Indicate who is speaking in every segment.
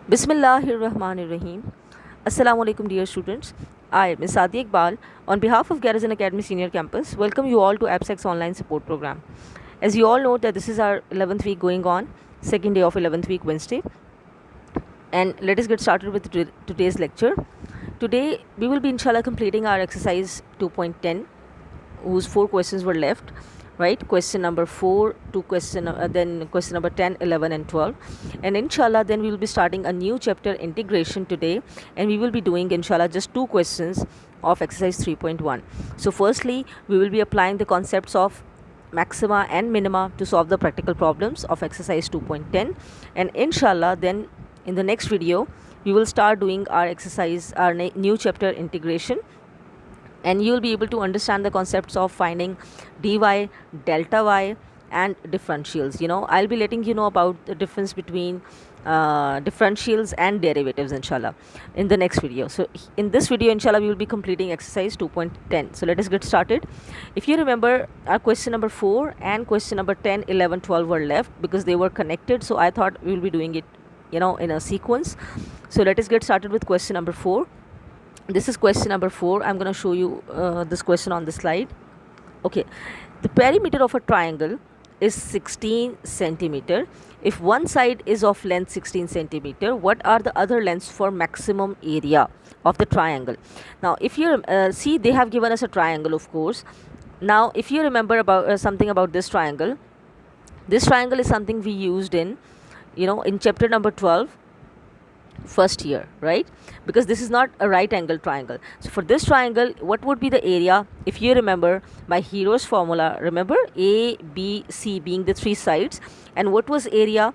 Speaker 1: Bismillahirrahmanirrahim. Assalamu alaikum, dear students. I, Ms. Sadi Iqbal, on behalf of Garrison Academy Senior Campus, welcome you all to AppSex Online Support Program. As you all know that this is our 11th week going on, second day of 11th week Wednesday. And let us get started with today's lecture. Today we will be inshallah completing our exercise 2.10, whose 4 questions were left, right? Question number 4 to then question number 10, 11 and 12, and inshallah then we will be starting a new chapter, integration, today, and we will be doing inshallah just 2 questions of exercise 3.1. So firstly we will be applying the concepts of maxima and minima to solve the practical problems of exercise 2.10, and inshallah then in the next video we will start doing our exercise, our new chapter, integration, and you will be able to understand the concepts of finding dy, delta y and differentials. I'll be letting you know about the difference between differentials and derivatives inshallah in the next video. So in this video inshallah we will be completing exercise 2.10. so let us get started. If you remember, our question number 4 and question number 10, 11, 12 were left because they were connected, so I thought we will be doing it in a sequence. So let us get started with question number 4. This is question number 4. I'm going to show you this question on the slide. Okay, the perimeter of a triangle is 16 centimeter. If one side is of length 16 centimeter, what are the other lengths for maximum area of the triangle? Now if you see, they have given us a triangle, of course. Now if you remember about something about this triangle is something we used in chapter number 12, first year, right? Because this is not a right angle triangle. So for this triangle, what would be the area? If you remember my Hero's formula, remember A, B, C being the 3 sides, and what was area?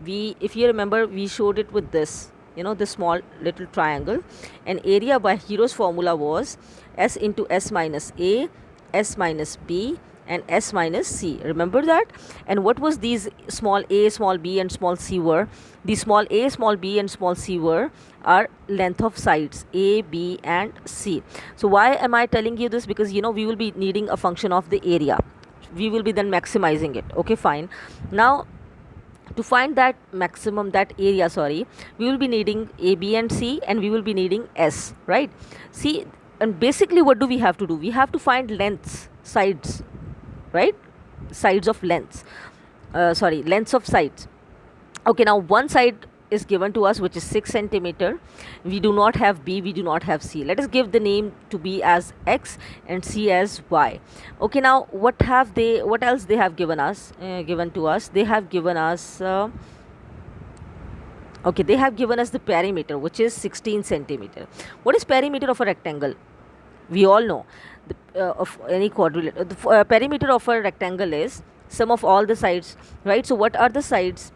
Speaker 1: If you remember, we showed it with this, this small little triangle, and area by Hero's formula was S into S minus A, S minus B and S minus C. Remember that? And what was these small a, small b and small c were? The small a, small b and small c were are length of sides A, B and C. So why am I telling you this? Because we will be needing a function of the area. We will be then maximizing it. Okay, fine. Now to find that maximum, that area, we will be needing A, B and C, and we will be needing S, right? See, and basically what do we have to do? We have to find lengths, sides, right? Sides of lengths, lengths of sides. Okay, now one side is given to us, which is 6 centimeter. We do not have B, we do not have C. Let us give the name to B as X and C as Y. Okay, now what else they have given us? They have given us they have given us the perimeter, which is 16 centimeter. What is perimeter of a rectangle? We all know of any quadrilateral, the perimeter of a rectangle is sum of all the sides, right? So what are the sides?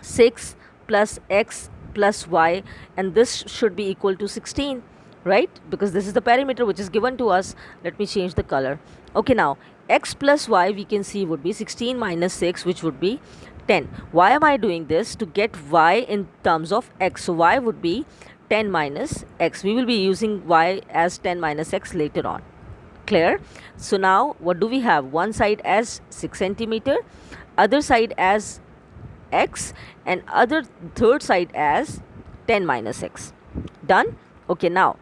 Speaker 1: 6 plus x plus y, and this should be equal to 16, right? Because this is the perimeter which is given to us. Let me change the color. Okay, now x plus y we can see would be 16 minus 6, which would be 10. Why am I doing this? To get y in terms of x. So y would be 10 minus x. We will be using y as 10 minus x later on. Clear? So now what do we have? One side as 6 centimeter, other side as x, and third side as 10 minus x. Done? Okay, now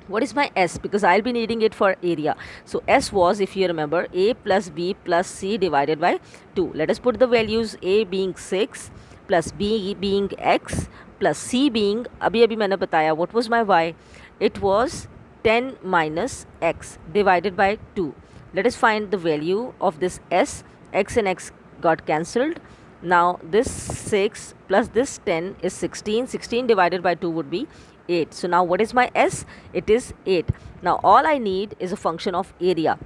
Speaker 1: what is my S? Because I'll be needing it for area. So S was, if you remember, A plus B plus C divided by 2. Let us put the values, A being 6 plus B being x plus C being, abhi maine bataya, what was my y? It was 10 minus x divided by 2. Let us find the value of this S. X and x got cancelled. Now this 6 plus this 10 is 16. 16 divided by 2 would be 8. So now what is my S? It is 8. Now all I need is a function of area.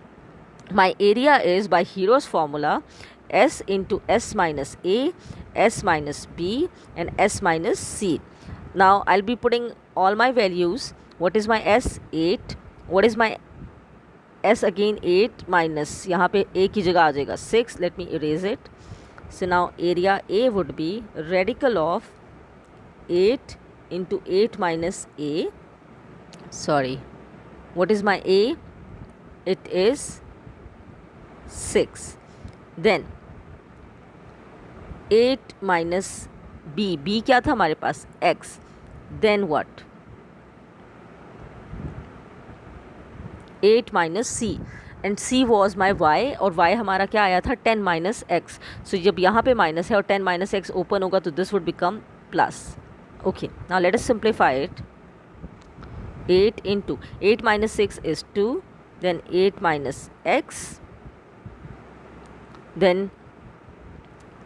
Speaker 1: My area is by Hero's formula S into S minus A, S minus B and S minus C. Now I'll be putting all my values. What is my S? 8. What is my S again? 8 minus, यहाँ पे A की जगह आ जाएगा 6. Let me erase it. So now area A would be radical of 8 into 8 minus A. What is my A? It is 6. Then 8 minus b क्या था हमारे पास, x, then what, 8 minus c, and c was my y, और y हमारा क्या आया था, 10 minus x. So जब यहाँ पे माइनस है और 10 minus x ओपन होगा तो this would become plus. Okay, now let us simplify it. 8 into 8 minus 6 is 2, then 8 minus x, then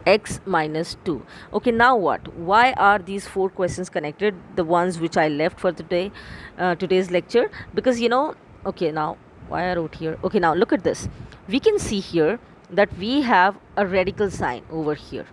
Speaker 1: x minus 2. Okay, now what, why are these 4 questions connected, the ones which I left for today, today's lecture? Because you know, okay, now why I wrote here, okay, now look at this. We can see here that we have a radical sign over here,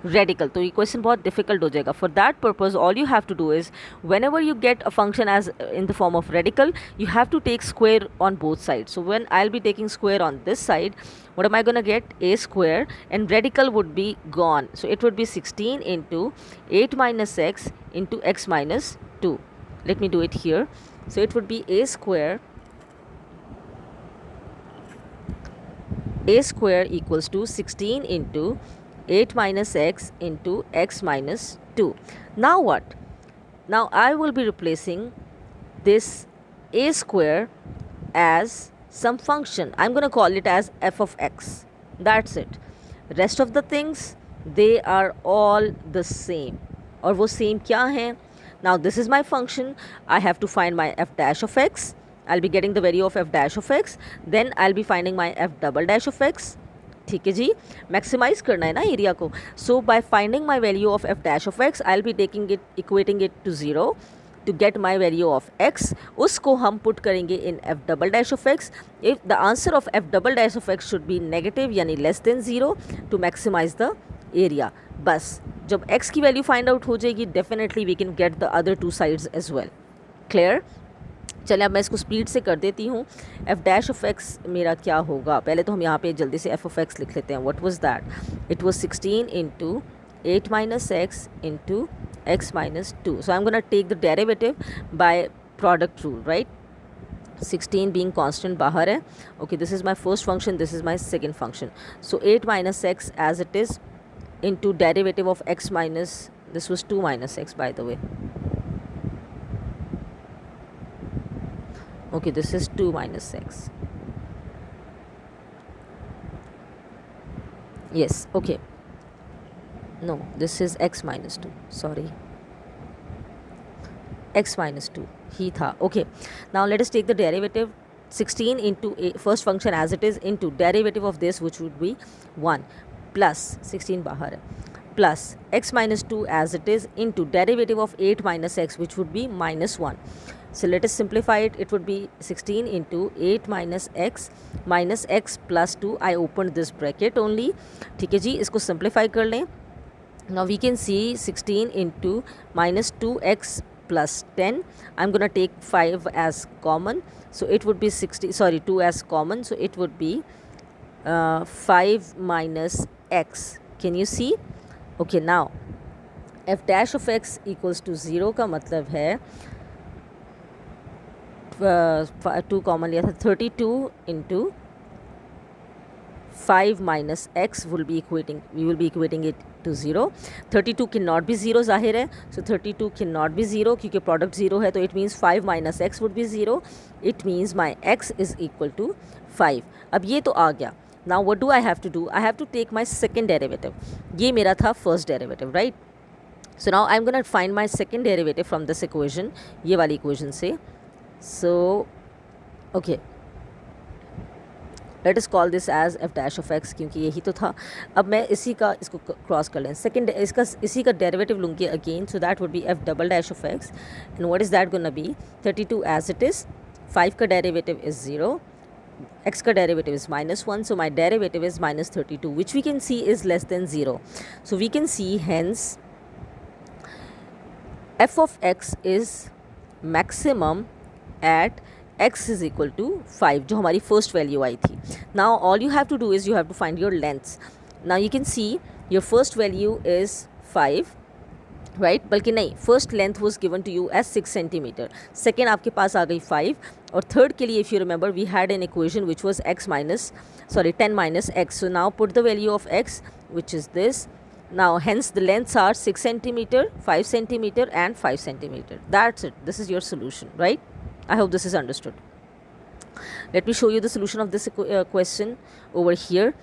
Speaker 1: radical, तो ये question बहुत difficult हो जाएगा. For that purpose all you have to do is, whenever you get a function as in the form of radical, you have to take square on both sides. So when I'll be taking square on this side, what am I going to get, a square, and radical would be gone. So it would be 16 into 8 minus x into x minus 2. Let me do it here. So it would be a square equals to 16 into 8 minus x into x minus 2. Now what? Now I will be replacing this a square as some function. I'm going to call it as f of x. That's it. Rest of the things, they are all the same. और वो same क्या हैं? Now this is my function. I have to find my f dash of x. I'll be getting the value of f dash of x. Then I'll be finding my f double dash of x. ठीक है जी, maximise करना है ना area को. So by finding my value of F dash of X, I will be taking it, equating it to zero to get my value of X. उसको हम put करेंगे in F double dash of X. If the answer of F double dash of X should be negative यानी less than zero to maximise the area. बस जब X की value find out हो जाएगी, definitely we can get the other two sides as well. Clear? चलिए अब मैं इसको स्पीड से कर देती हूँ. एफ डैश ऑफ एक्स मेरा क्या होगा, पहले तो हम यहाँ पे जल्दी से एफ ऑफ एक्स लिख लेते हैं. What was that, it was 16 into 8 minus x into x minus 2. So I am gonna take the derivative by product rule, right. 16 being constant बाहर है. Okay, this is my first function, this is my second function. So 8 minus x as it is into derivative of x minus, this was 2 minus x by the way. Okay, this is 2 minus x. Yes, okay. No, this is x minus 2. Sorry. X minus 2. He tha. Okay. Now let us take the derivative. 16 into a first function as it is into derivative of this, which would be 1 plus 16 bahar hai, plus x minus 2 as it is into derivative of 8 minus x, which would be minus 1. So let us simplify it. It would be 16 into 8 minus x plus 2. I opened this bracket only. ठीक है जी, इसको simplify कर लें. Now we can see 16 into minus 2x plus 10. I'm going to take 5 as common. So it would be 2 as common. So it would be 5 minus x. Can you see? Okay, now f dash of x equals to 0 का मतलब है 2 common लिया था, 32 into 5 minus x we will be equating it to 0. 32 can not be 0 जाहिर है. सो 32 can not be 0 क्योंकि product 0 है. तो it means 5 minus x would be 0. It means my x is equal to 5. अब ये तो आ गया. Now what do I have to do, I have to take my second derivative. ये मेरा था first derivative, right. So now I am gonna find my second derivative from this equation, ये वाली इक्वेशन से. So okay, let us call this as f dash of x क्योंकि यही तो था. अब मैं इसी का इसको क्रॉस कर लें, सेकेंड इसका इसी का डेरिवेटिव लूँगी again. So that would be f double dash of x, and what is that gonna be 32 as it is. 5 का डेरिवेटिव इज़ 0, x का derivative is -1. So my derivative is -32 which we can see is less than 0. So we can see hence f of x is maximum at x is equal to 5, जो हमारी first value आई थी. Now all you have to do is you have to find your lengths. Now you can see your first value is 5, right. बल्कि नहीं, first length was given to you as 6 centimetre. Second आपके पास आ गई 5, और third के लिए if you remember we had an equation which was 10 minus x. So now put the value of x, which is this. Now hence the lengths are 6 centimeter, 5 centimeter and 5 centimeter. That's it. This is your solution, right? I hope this is understood. Let me show you the solution of this question over here.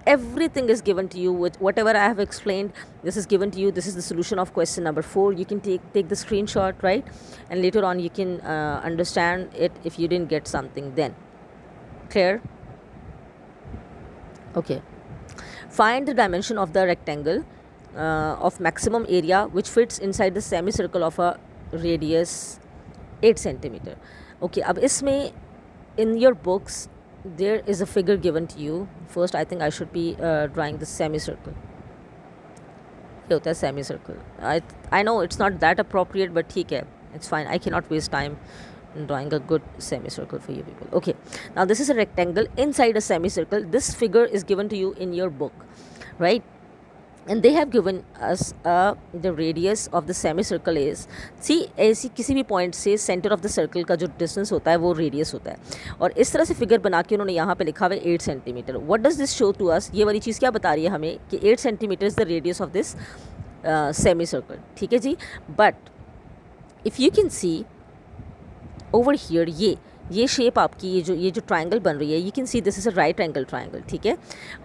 Speaker 1: Everything is given to you with whatever I have explained. This is given to you. This is the solution of question number 4. You can take the screenshot, right? And later on you can understand it if you didn't get something then. Clear? Okay. Find the dimension of the rectangle of maximum area which fits inside the semicircle of a radius 8 centimeter. Okay, अब इसमें in your books there is a figure given to you. First I think I should be drawing the semicircle. ये होता है semicircle. I know it's not that appropriate but ठीक है, it's fine. I cannot waste time in drawing a good semicircle for you people. Okay, now this is a rectangle inside a semicircle. This figure is given to you in your book, right? And they have given us the radius of the semicircle is, see ऐसी किसी भी point से centre of the circle का जो distance होता है वो radius होता है, और इस तरह से फिगर बना के उन्होंने यहाँ पे लिखा हुआ है 8 centimetre. What does this show to us? ये वाली चीज़ क्या बता रही है हमें कि 8 centimetre is the radius of this semi circle. ठीक है जी. But if you can see over here, ये शेप आपकी ये जो ट्रायंगल बन रही है, you can see this is a right angle triangle. ठीक है.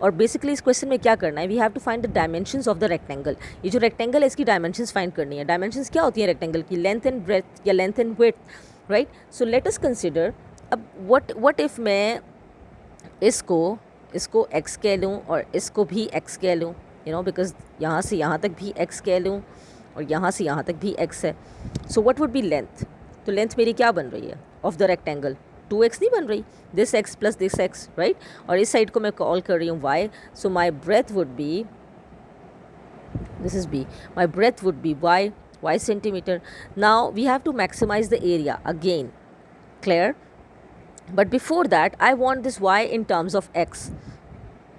Speaker 1: और बेसिकली इस क्वेश्चन में क्या करना है, we have to find the dimensions of the rectangle. ये जो रेक्टेंगल है इसकी डायमेंशंस फाइंड करनी है. डायमेंशंस क्या होती हैं रेक्टेंगल की? लेंथ एंड ब्रेथ या length and width, right? So let us consider. अब व्हाट इफ़ मैं इसको x कह लूँ और इसको भी x कह लूँ, यू नो, बिकॉज यहाँ से यहाँ तक भी x कह लूँ और यहाँ से यहाँ तक भी x है. So what would be length? तो लेंथ मेरी क्या बन रही है ऑफ द रेक्टेंगल? 2x नहीं बन रही, this x plus this x, right? और इस साइड को मैं कॉल कर रही हूँ y. So my breadth would be, this is b, my breadth would be y centimetre. Now we have to maximise the area again. Clear? But before that I want this y in terms of x.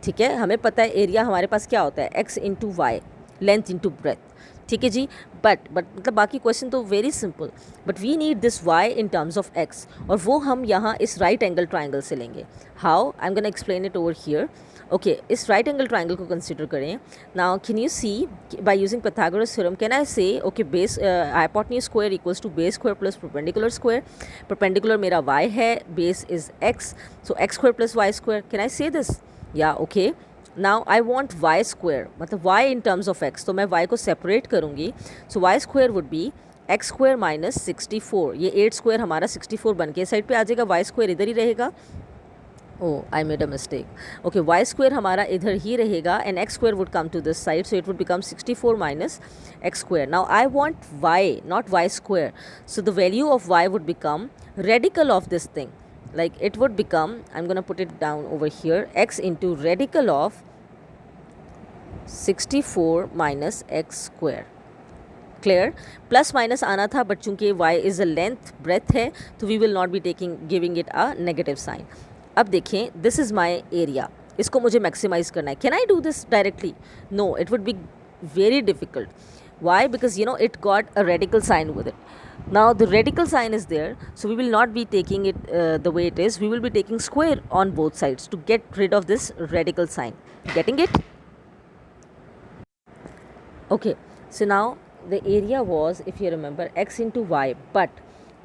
Speaker 1: ठीक है, हमें पता है area हमारे पास क्या होता है, x into y, length into breadth. ठीक है जी. बट मतलब बाकी क्वेश्चन तो very simple, but we need this y in terms of x, और वो हम यहाँ इस राइट एंगल ट्राइंगल से लेंगे. How? I am gonna explain it over here. Okay, इस राइट एंगल ट्राइंगल को कंसिडर करें. Now can you see by using Pythagoras theorem can I say okay base hypotenuse square equals to base square plus perpendicular square. Perpendicular मेरा y है, base is x, so x square plus y square. Can I say this? या okay. Now I want y square, मतलब y in terms of x, तो मैं y को separate करूँगी. सो y square would be x square minus 64. ये 8 square हमारा 64 बन के साइड पे आ जाएगा, y स्क्वायर इधर ही रहेगा. Oh I made a mistake. Okay, y square हमारा इधर ही रहेगा and x square would come to this side, so it would become 64 minus x square. Now I want y, not y square, so the value of y would become radical of this thing. Like it would become, I'm going to put it down over here, x into radical of 64 minus x square. Clear? Plus minus आना था but चूंकि y is a length breadth है तो we will not be giving it a negative sign. अब देखें, this is my area, इसको मुझे maximise करना है. Can I do this directly? No, it would be very difficult. Why? Because you know it got a radical sign with it. Now the radical sign is there, so we will not be taking it the way it is. We will be taking square on both sides to get rid of this radical sign. Getting it? Okay, so now the area was, if you remember, x into y, but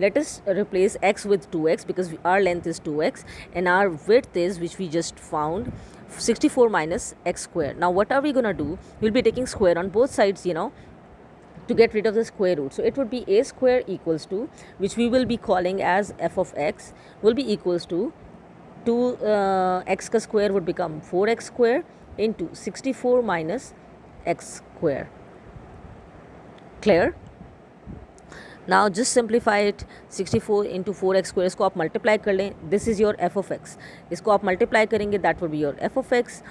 Speaker 1: let us replace x with 2x because our length is 2x and our width is, which we just found, 64 minus x square. Now what are we gonna do? We'll be taking square on both sides, you know, to get rid of the square root. So it would be a square equals to, which we will be calling as f of x, will be equals to 2 x ka square would become 4x square into 64 minus x square. Clear? Now just simplify it. 64 into 4x square, इसको आप multiply कर लें. This is your f of x. इसको आप multiply करेंगे, that would be your f of x.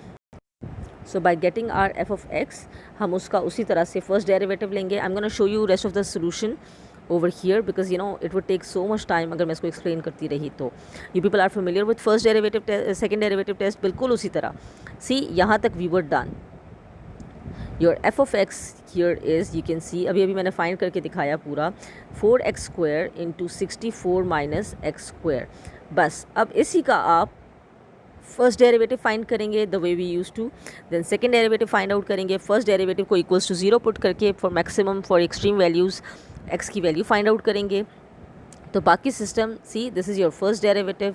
Speaker 1: So by getting our f of x, हम उसका उसी तरह से फर्स्ट डेरिवेटिव लेंगे. आई am gonna show you rest of the solution over here because you know it would take so much time अगर मैं इसको explain करती रही तो. You people are familiar with first derivative test, second derivative test, बिल्कुल उसी तरह. See, यहाँ तक we were done. Your f of x here is, you can see, अभी मैंने फाइंड करके दिखाया पूरा, 4x square into 64 minus x square. बस अब इसी का आप फर्स्ट डेरिवेटिव फाइंड करेंगे the way we use to, then second derivative find out करेंगे, फर्स्ट डेरिवेटिव को इक्वल्स टू 0 पुट करके for maximum for extreme values x की वैल्यू फाइंड आउट करेंगे। तो बाकी system see this is your first derivative,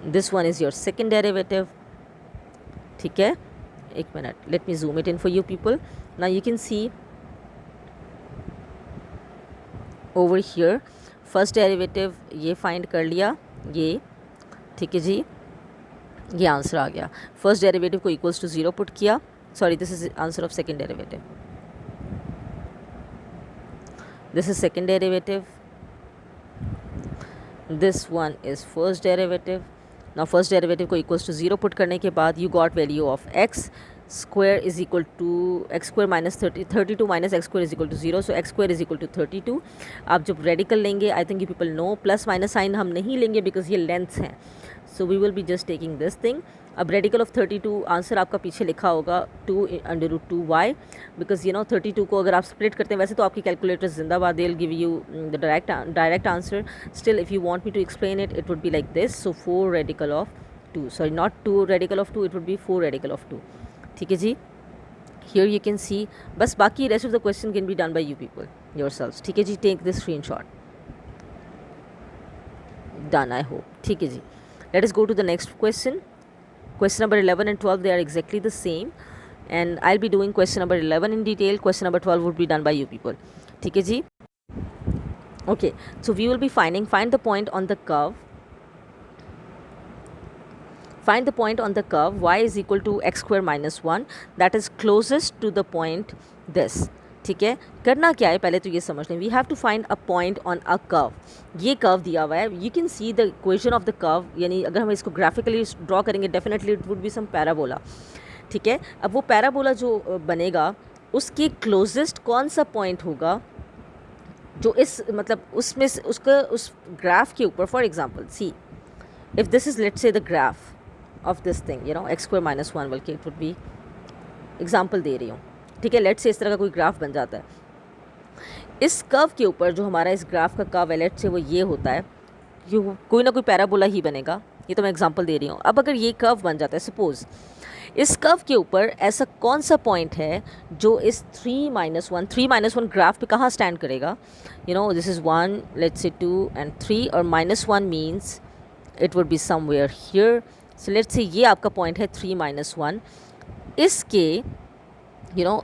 Speaker 1: this one is your second derivative, ठीक है। एक minute, let me zoom it in for you people. Now you can see over here first derivative ये find कर लिया, ये ठीक है जी, ये आंसर आ गया। फर्स्ट डेरिवेटिव को इक्वल्स टू 0 पुट किया, sorry this is answer of second derivative, this is second derivative, this one is first derivative. Now first derivative को इक्वल्स टू 0 पुट करने के बाद you got value of x square is equal to x square minus 32 minus x square is equal to 0, so x square is equal to 32। आप जब radical लेंगे, आई think you people know, plus minus sign हम नहीं लेंगे because ये lengths हैं, so we will be just taking this thing. अब radical of 32 answer आपका पीछे लिखा होगा 2√2y, बिकॉज यू नो 32 को अगर आप स्प्लिट करते हैं, वैसे तो आपकी कैलकुलेटर जिंदाबाद, they will give you the direct answer, still if you want me to explain it, it would be like this. So 4 radical of 2, sorry not 2 radical of 2, it would be 4 radical of 2, ठीक है जी। Here you can see, बस बाकी rest of the question can be done by you people yourselves, ठीक है जी। Take this screenshot, done I hope, ठीक है जी। Let us go to the next question. Question number 11 and 12, they are exactly the same, and I'll be doing question number 11 in detail. Question number 12 would be done by you people, ठीक है जी। Okay, so we will be find the point on the curve. Find the point on the curve y is equal to x square minus 1 that is closest to the point this, ठीक है। करना क्या है पहले तो ये समझ लें, we have to find a point on a curve. ये कर्व दिया हुआ है, you can see the equation of the curve, यानी अगर हम इसको ग्राफिकली ड्रॉ करेंगे definitely it would be some parabola, ठीक है। अब वो पैराबोला जो बनेगा उसके क्लोजेस्ट कौन सा पॉइंट होगा जो इस मतलब उसमें से उसका उस ग्राफ के ऊपर, for example C if this is let's say the graph of this thing, you know x square minus 1, बल्कि इट वुड बी एग्जाम्पल दे रही हूँ, ठीक है। लेट्स से इस तरह का कोई ग्राफ बन जाता है, इस कर्व के ऊपर जो हमारा इस ग्राफ का कर्व है लेट्स से वो ये होता है, कोई ना कोई पैराबोला ही बनेगा, ये तो मैं एग्जांपल दे रही हूँ। अब अगर ये कर्व बन जाता है, सपोज इस कर्व के ऊपर ऐसा कौन सा पॉइंट है जो इस 3 - 1 ग्राफ पे कहाँ स्टैंड करेगा, you know this is 1, let's say 2 and 3, और -1 means it would be somewhere here, so let's say ये आपका पॉइंट है 3 - 1, इसके यू नो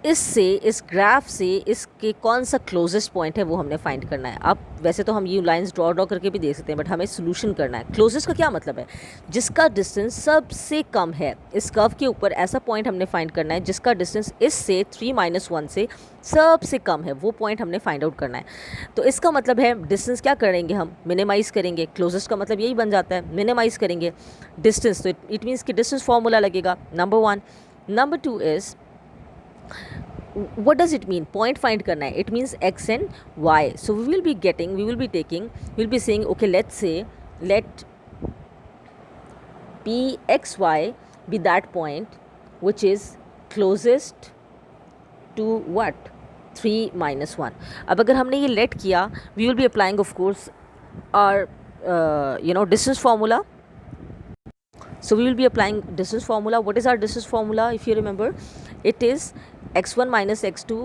Speaker 1: इससे इस ग्राफ से इसके कौन सा क्लोजेस्ट पॉइंट है वो हमने फाइंड करना है। अब वैसे तो हम ये लाइंस ड्रॉ करके भी देख सकते हैं, बट हमें सोल्यूशन करना है। क्लोजेस्ट का क्या मतलब है, जिसका डिस्टेंस सबसे कम है। इस कर्व के ऊपर ऐसा पॉइंट हमने फाइंड करना है जिसका डिस्टेंस इससे 3 - 1 से सबसे कम है, वो पॉइंट हमने फाइंड आउट करना है। तो इसका मतलब है डिस्टेंस क्या करेंगे हम, मिनिमाइज़ करेंगे। क्लोजेस्ट का मतलब यही बन जाता है, मिनिमाइज़ करेंगे डिस्टेंस, तो इट मीन्स कि डिस्टेंस फार्मूला लगेगा, number 1। Number 2 is what does it mean, point find करना है, it means x and y, so we will be saying okay, let's say let pxy be that point which is closest to what 3 - 1। अब अगर हमने ये let किया, we will be applying of course our distance formula, so we will be applying distance formula. What is our distance formula? If you remember, it is x1 minus x2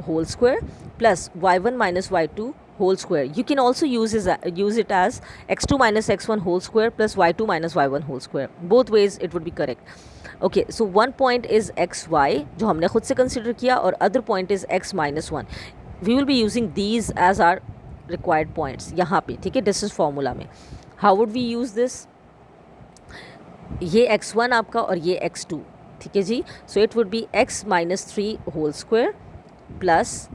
Speaker 1: whole square plus y1 minus y2 whole square. You can also use it as x2 minus x1 whole square plus y2 minus y1 whole square. Both ways it would be correct. Okay, so one point is xy जो हमने खुद से consider किया, और other point is x minus 1. We will be using these as our required points यहाँ पे, ठीक है, distance formula में। How would we use this? ये x1 आपका और ये x2, ठीक है जी। So it would be x - 3 whole square plus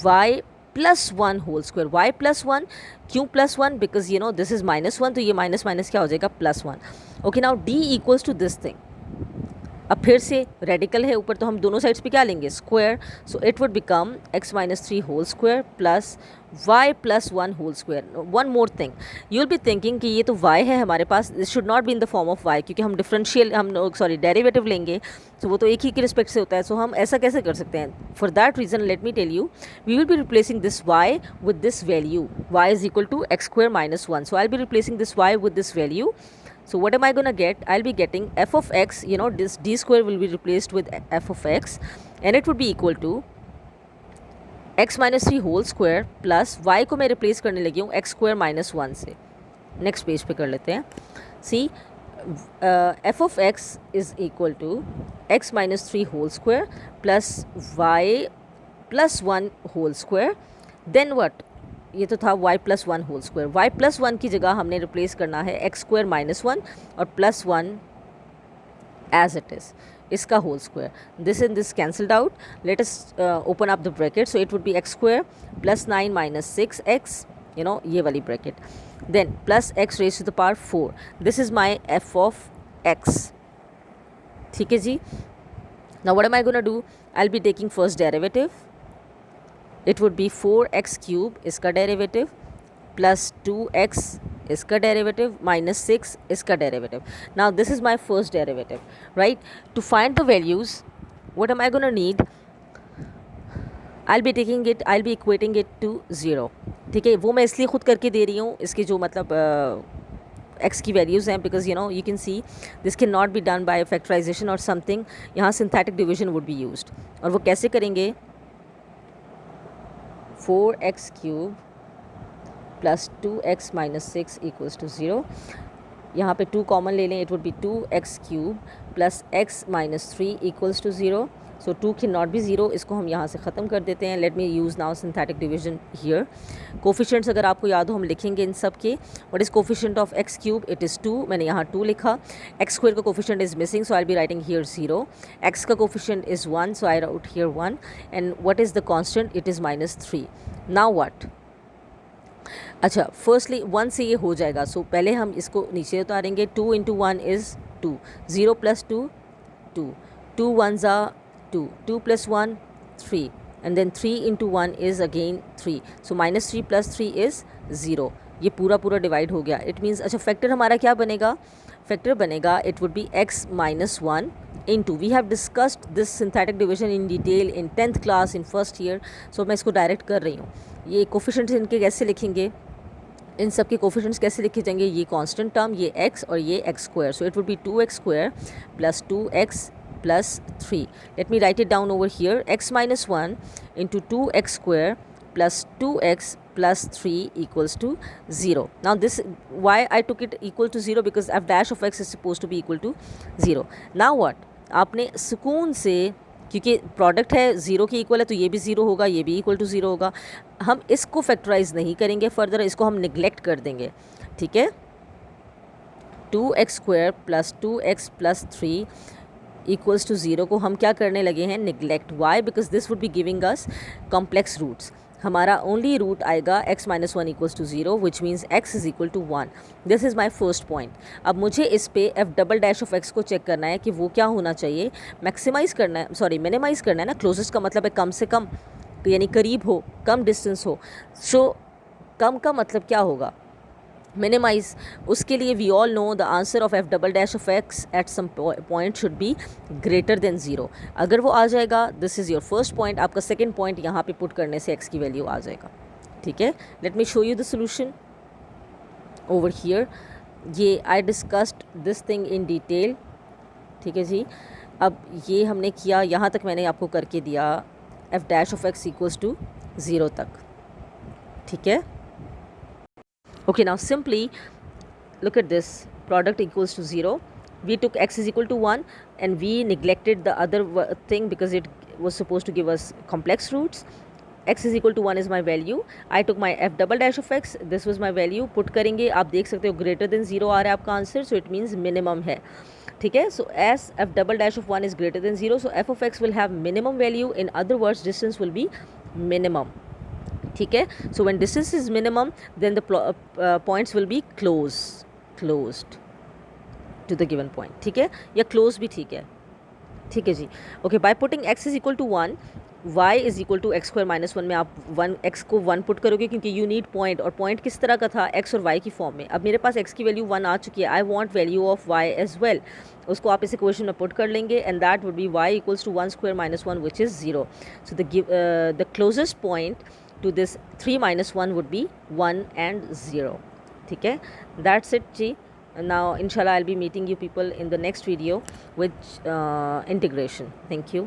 Speaker 1: y + 1 whole square. y + 1 क्यों +1, because you know this is -1, तो ये माइनस माइनस क्या हो जाएगा +1। Okay, now d equals to this thing, अब फिर से रेडिकल है ऊपर, तो हम दोनों साइड्स पे क्या लेंगे, square. So it would become x minus 3 whole square plus y plus 1 whole square. One more thing, you will be thinking कि ये तो y है हमारे पास, this should not be in the form of y, क्योंकि हम differential derivative लेंगे, तो वो तो एक ही के रिस्पेक्ट से होता है. सो हम ऐसा कैसे कर सकते हैं? For that reason let me tell you, we will be replacing this y with this value, y is equal to x square minus 1. So I'll be replacing this y with this value. So what am I going to get? I'll be getting f of x, this d square will be replaced with f of x, and it would be equal to x minus 3 whole square plus y को मैं replace करने लगी हूँ x square minus 1 से. Next page पे कर लेते हैं. सी f of x is equal to x minus 3 whole square plus y plus 1 whole square. Then what? ये तो था y plus 1 whole square. y plus 1 की जगह हमने रिप्लेस करना है x स्क्वायर माइनस 1 और प्लस 1 एज इट इज़, इसका whole square. This and this cancelled out. Let us open up the bracket. So it would be x square plus 9 minus 6x, ये वाली bracket. Then plus x raise to the power 4. This is my f of x. ठीक है जी. Now what am I gonna do? I will be taking first derivative. It would be 4x cube इसका derivative plus 2x इसका derivative minus 6 इसका derivative. Now this is my first derivative, right. To find the values, what am I gonna need? I be taking it, I be equating it to 0. ठीक है, वो मैं इसलिए खुद करके दे रही हूँ, इसकी जो मतलब x की वैल्यूज़ हैं, because you can see this can not be done by factorization और समथिंग. यहाँ synthetic division would be used. और वो कैसे करेंगे? 4x cube plus 2x minus 6 equals to 0. यहाँ पे 2 कॉमन ले लें. It would be 2x cube plus x minus 3 equals to 0. So 2 can not be 0. इसको हम यहाँ से ख़त्म कर देते हैं. Let me use now synthetic division here. Coefficients अगर आपको याद हो हम लिखेंगे इन सब के. What is coefficient of x cube? It is 2. मैंने यहाँ 2 लिखा. x स्क्वायर का coefficient is missing, so I be writing here 0. x का coefficient is 1, so I route here 1. And what is the constant? It is minus 3. Now what? अच्छा, firstly 1 से ये हो जाएगा. सो पहले हम इसको नीचे उतारेंगे. 2 इंटू 1 इज़ 2. 0 प्लस 2 2. 2 1 ज़ा 2. 2 plus 1 3. And then 3 into 1 is again 3. So minus 3 plus 3 is 0. ये पूरा डिवाइड हो गया. इट मीन्स, अच्छा, फैक्टर हमारा क्या बनेगा? फैक्टर बनेगा, it would be x minus 1 into, we have discussed this synthetic division in detail in 10th class in first year. so मैं इसको डायरेक्ट कर रही हूँ. ये कोफिशेंट्स इनके कैसे लिखेंगे? इन सब के कोफिशेंट्स कैसे लिखे जाएंगे? ये कांस्टेंट टर्म, ये x और ये x square. So it would be 2x square plus 2x plus 3. Let me right it down over here. x minus 1 into 2x square plus 2x plus 3 equals to 0. Now this, why I took it equal to 0? Because f dash of x is supposed to be equal to 0. Now what? आपने सुकून से, क्योंकि product है 0 के equal है, तो ये भी 0 होगा, ये भी इक्वल टू 0 होगा. हम इसको फैक्टराइज नहीं करेंगे फर्दर, इसको हम निगलेक्ट कर देंगे. ठीक है. 2x square plus 2x plus 3 equals to 0 को हम क्या करने लगे हैं? Neglect. Why? Because this would be giving us complex roots. हमारा ओनली रूट आएगा x minus 1 equals to 0, which means x is equal to 1. This is my first point. अब मुझे इस पे f double dash of x को check करना है कि वो क्या होना चाहिए. मैक्सिमाइज़ करना है, सॉरी मिनिमाइज़ करना है ना. क्लोजेस्ट का मतलब है कम से कम, यानी करीब हो, कम डिस्टेंस हो. सो कम का मतलब क्या होगा? मिनिमाइज. उसके लिए we all know the answer of f double dash of x at some point should be greater than 0. अगर वो आ जाएगा, this is your first point. आपका सेकेंड पॉइंट यहाँ पे पुट करने से x की वैल्यू आ जाएगा. ठीक है. Let me show you the solution over here. ये I discussed this thing in detail. ठीक है जी. अब ये हमने किया, यहाँ तक मैंने आपको करके दिया f dash of x equals to 0 तक. ठीक है. Okay, now simply look at this. Product equals to 0. We took x is equal to 1 and we neglected the other thing because it was supposed to give us complex roots. x is equal to 1 is my value. I took my f double dash of x. This was my value. Put करेंगे, आप देख सकते हो greater than 0 आ रहा है आपका answer. So it means minimum है. ठीक है. So as f double dash of 1 is greater than 0, so f of x will have minimum value. In other words, distance will be minimum. ठीक है. So when distance is minimum then the points will be closed to the given point. ठीक है, या close भी ठीक है. ठीक है जी। Okay, by putting x is equal to 1, y is equal to x square minus 1 में आप x को 1 पुट करोगे क्योंकि यू नीड पॉइंट, और पॉइंट किस तरह का था, x और y की फॉर्म में। अब मेरे पास x की वैल्यू 1 आ चुकी है, I want value of y as well. उसको आप इस इक्वेशन में पुट कर लेंगे and that would be y equals to 1 square minus 1 which is 0। So the closest point to this 3 minus 1 would be 1 and 0. ठीक है, that's it ji. Now inshallah I'll be meeting you people in the next video with integration. Thank you.